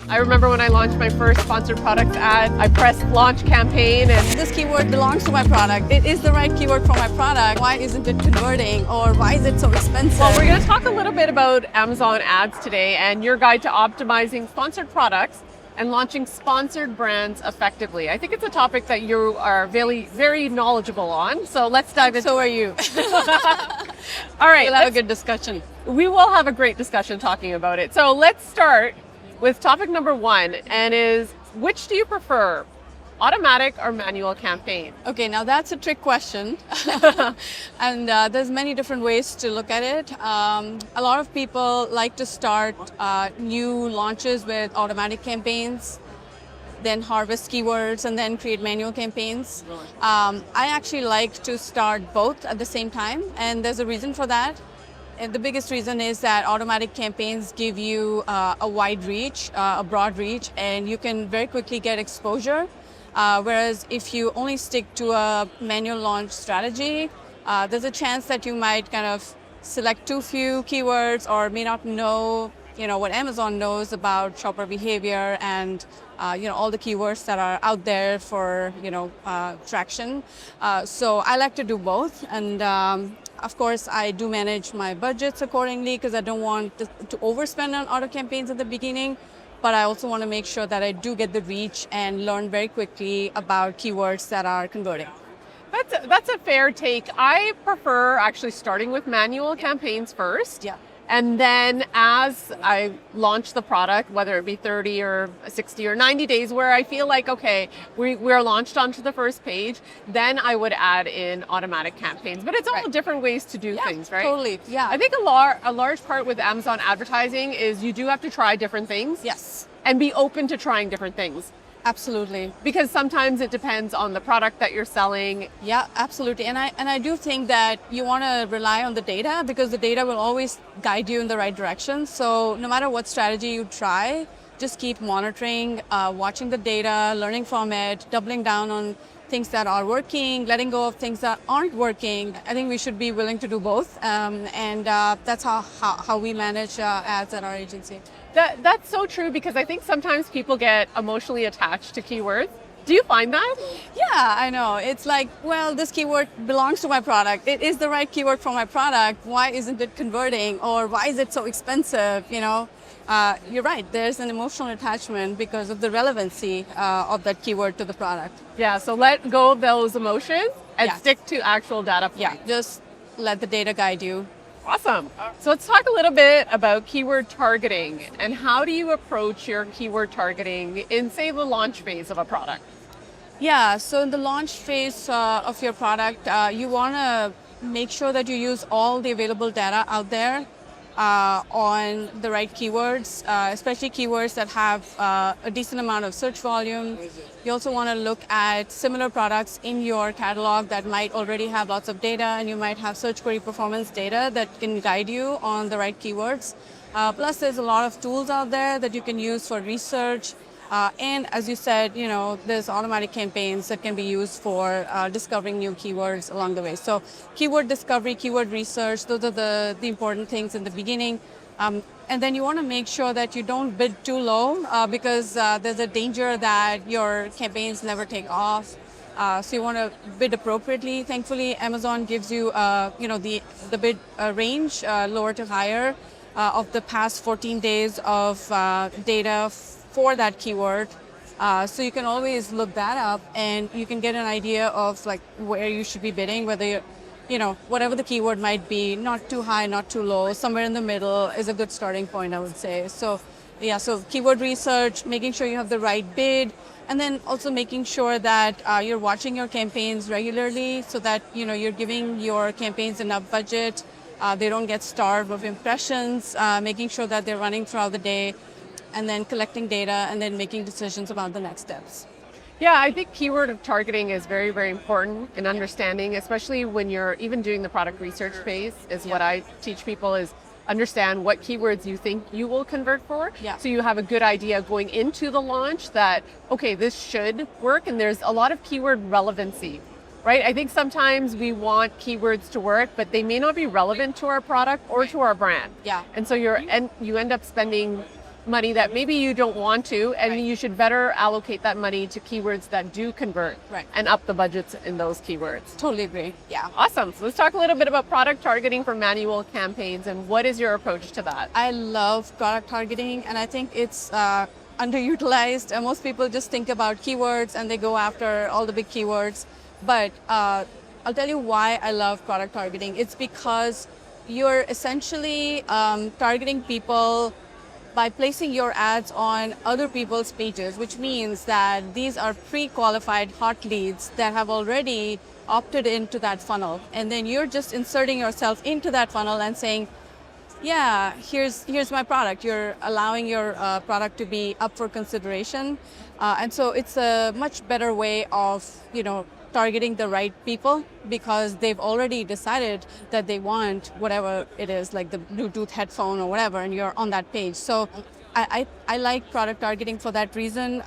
I remember when I launched my first sponsored products ad, I pressed launch campaign and This keyword belongs to my product. It is the right keyword for my product. Why isn't it converting, or why is it so expensive? well, we're going to talk a little bit about Amazon ads today and your guide to optimizing sponsored products and launching sponsored brands effectively. I think it's a topic that you are very knowledgeable on. So let's dive into. So are you. All right, We'll have a good discussion. we will have a great discussion talking about it. So let's start with topic number one, and is which do you prefer, automatic or manual campaign? Okay, now that's a trick question. And there's many different ways to look at it. A lot of people like to start new launches with automatic campaigns, then harvest keywords, and then create manual campaigns. I actually like to start both at the same time, and there's a reason for that. And the biggest reason is that automatic campaigns give you a wide reach, a broad reach, and you can very quickly get exposure. Whereas if you only stick to a manual launch strategy, there's a chance that you might kind of select too few keywords or may not know, what Amazon knows about shopper behavior and, all the keywords that are out there for, traction. So I like to do both. And of course, I do manage my budgets accordingly because I don't want to overspend on auto campaigns at the beginning. But I also want to make sure that I do get the reach and learn very quickly about keywords that are converting. That's a fair take. I prefer actually starting with manual campaigns first. Yeah. And then as I launch the product, whether it be 30 or 60 or 90 days, where I feel like, okay, we're launched onto the first page, then I would add in automatic campaigns. But it's all Right. different ways to do things, right? Totally. Yeah. I think a large part with Amazon advertising is you do have to try different things. Yes. And be open to trying different things. Absolutely. Because sometimes it depends on the product that you're selling. Yeah, absolutely. And I do think that you want to rely on the data because the data will always guide you in the right direction. So no matter what strategy you try, just keep monitoring, watching the data, learning from it, doubling down on things that are working, letting go of things that aren't working. I think we should be willing to do both. And that's how we manage ads at our agency. That's so true because I think sometimes people get emotionally attached to keywords. Do you find that? Yeah, I know. It's like, well, this keyword belongs to my product. It is the right keyword for my product. Why isn't it converting? Or why is it so expensive? You're right. There's an emotional attachment because of the relevancy of that keyword to the product. Yeah, so let go of those emotions and Yeah. stick to actual data points. Yeah, just let the data guide you. Awesome. So let's talk a little bit about keyword targeting and how do you approach your keyword targeting in, say, the launch phase of a product? Yeah, so in the launch phase of your product, you want to make sure that you use all the available data out there on the right keywords, especially keywords that have a decent amount of search volume. You also want to look at similar products in your catalog that might already have lots of data, and you might have search query performance data that can guide you on the right keywords. Plus, there's a lot of tools out there that you can use for research. And as you said, there's automatic campaigns that can be used for discovering new keywords along the way. So keyword discovery, keyword research, those are the important things in the beginning. And then you want to make sure that you don't bid too low because there's a danger that your campaigns never take off. So you want to bid appropriately. Thankfully, Amazon gives you, the bid range, lower to higher, of the past 14 days of data for that keyword. So you can always look that up and you can get an idea of like where you should be bidding, whether whatever the keyword might be, not too high, not too low, somewhere in the middle is a good starting point, I would say. So yeah, so keyword research, making sure you have the right bid, and then also making sure that you're watching your campaigns regularly so that you're giving your campaigns enough budget, they don't get starved of impressions, making sure that they're running throughout the day, and then collecting data and then making decisions about the next steps. Yeah, I think keyword targeting is very, very important in understanding, especially when you're even doing the product research phase, is what I teach people is understand what keywords you think you will convert for. Yeah. So you have a good idea going into the launch that, okay, this should work. And there's a lot of keyword relevancy, right? I think sometimes we want keywords to work, but they may not be relevant to our product or to our brand. Yeah. And so you end up spending money that maybe you don't want to, and you should better allocate that money to keywords that do convert and up the budgets in those keywords. Totally agree. Yeah. Awesome. So let's talk a little bit about product targeting for manual campaigns, and what is your approach to that? I love product targeting, and I think it's underutilized. Most people just think about keywords and they go after all the big keywords. But I'll tell you why I love product targeting. It's because you're essentially targeting people by placing your ads on other people's pages, which means that these are pre-qualified hot leads that have already opted into that funnel. And then you're just inserting yourself into that funnel and saying, yeah, here's my product. You're allowing your product to be up for consideration. And so it's a much better way of, targeting the right people, because they've already decided that they want whatever it is, like the Bluetooth headphone or whatever, and you're on that page. So I like product targeting for that reason,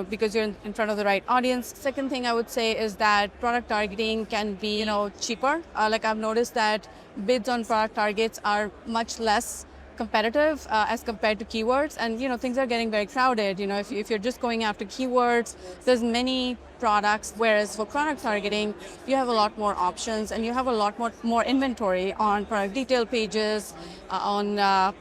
because you're in front of the right audience. Second thing I would say is that product targeting can be, cheaper. Like I've noticed that bids on product targets are much less competitive as compared to keywords, and things are getting very crowded. If you're just going after keywords, there's many products, whereas for product targeting you have a lot more options and you have a lot more inventory on product detail pages, on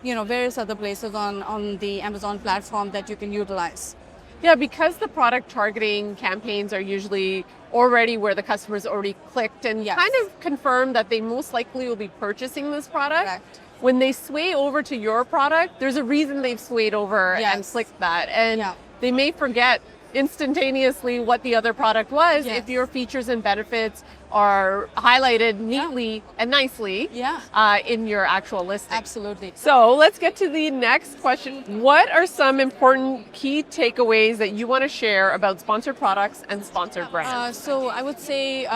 various other places on the Amazon platform that you can utilize. Yeah, because the product targeting campaigns are usually already where the customer's already clicked and kind of confirmed that they most likely will be purchasing this product. Correct. When they sway over to your product, there's a reason they've swayed over and clicked that. And they may forget instantaneously what the other product was if your features and benefits are highlighted neatly and nicely in your actual listing. Absolutely. So let's get to the next question. What are some important key takeaways that you want to share about sponsored products and sponsored brands? So I would say,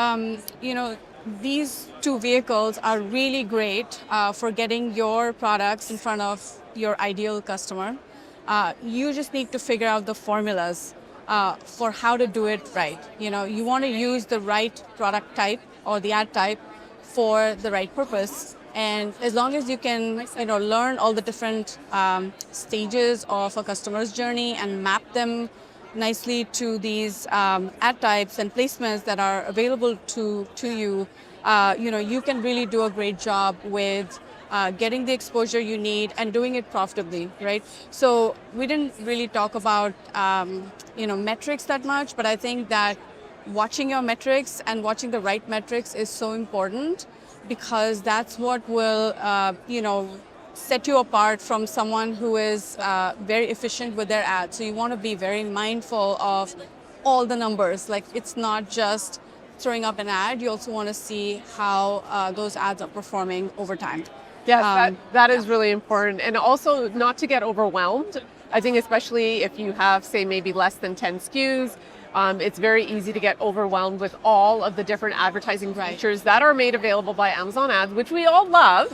these two vehicles are really great for getting your products in front of your ideal customer. You just need to figure out the formulas for how to do it right. You want to use the right product type or the ad type for the right purpose. And as long as you can, learn all the different stages of a customer's journey and map them nicely to these ad types and placements that are available to you, you can really do a great job with getting the exposure you need and doing it profitably, right? So we didn't really talk about metrics that much, but I think that watching your metrics and watching the right metrics is so important, because that's what will set you apart from someone who is very efficient with their ads. So you want to be very mindful of all the numbers. Like, it's not just throwing up an ad, you also want to see how those ads are performing over time. Yes, that is really important. And also not to get overwhelmed. I think especially if you have, say, maybe less than 10 SKUs, it's very easy to get overwhelmed with all of the different advertising features that are made available by Amazon Ads, which we all love.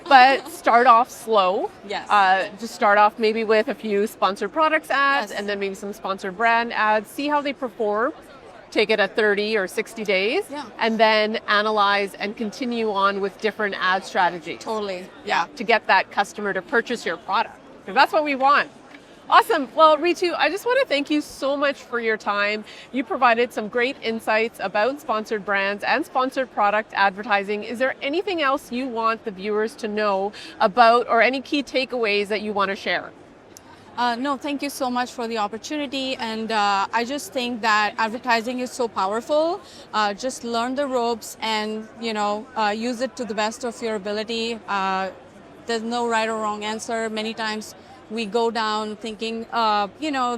But start off slow. Just start off maybe with a few sponsored products ads and then maybe some sponsored brand ads. See how they perform. Take it at 30 or 60 days and then analyze and continue on with different ad strategies. Totally. To get that customer to purchase your product. Because that's what we want. Awesome. Well, Ritu, I just want to thank you so much for your time. You provided some great insights about sponsored brands and sponsored product advertising. Is there anything else you want the viewers to know about, or any key takeaways that you want to share? No, thank you so much for the opportunity. And I just think that advertising is so powerful. Just learn the ropes and, use it to the best of your ability. There's no right or wrong answer. Many times we go down thinking,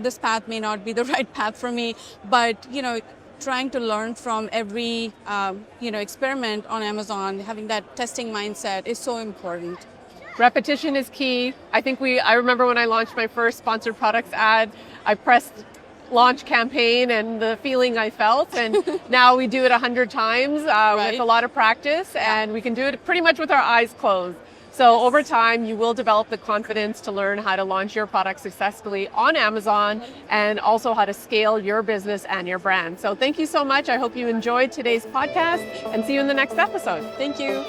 this path may not be the right path for me. But, trying to learn from every, experiment on Amazon, having that testing mindset is so important. Repetition is key. I remember when I launched my first sponsored products ad, I pressed launch campaign and the feeling I felt, and now we do it 100 times with a lot of practice, and we can do it pretty much with our eyes closed. So over time, you will develop the confidence to learn how to launch your product successfully on Amazon, and also how to scale your business and your brand. So thank you so much. I hope you enjoyed today's podcast, and see you in the next episode. Thank you.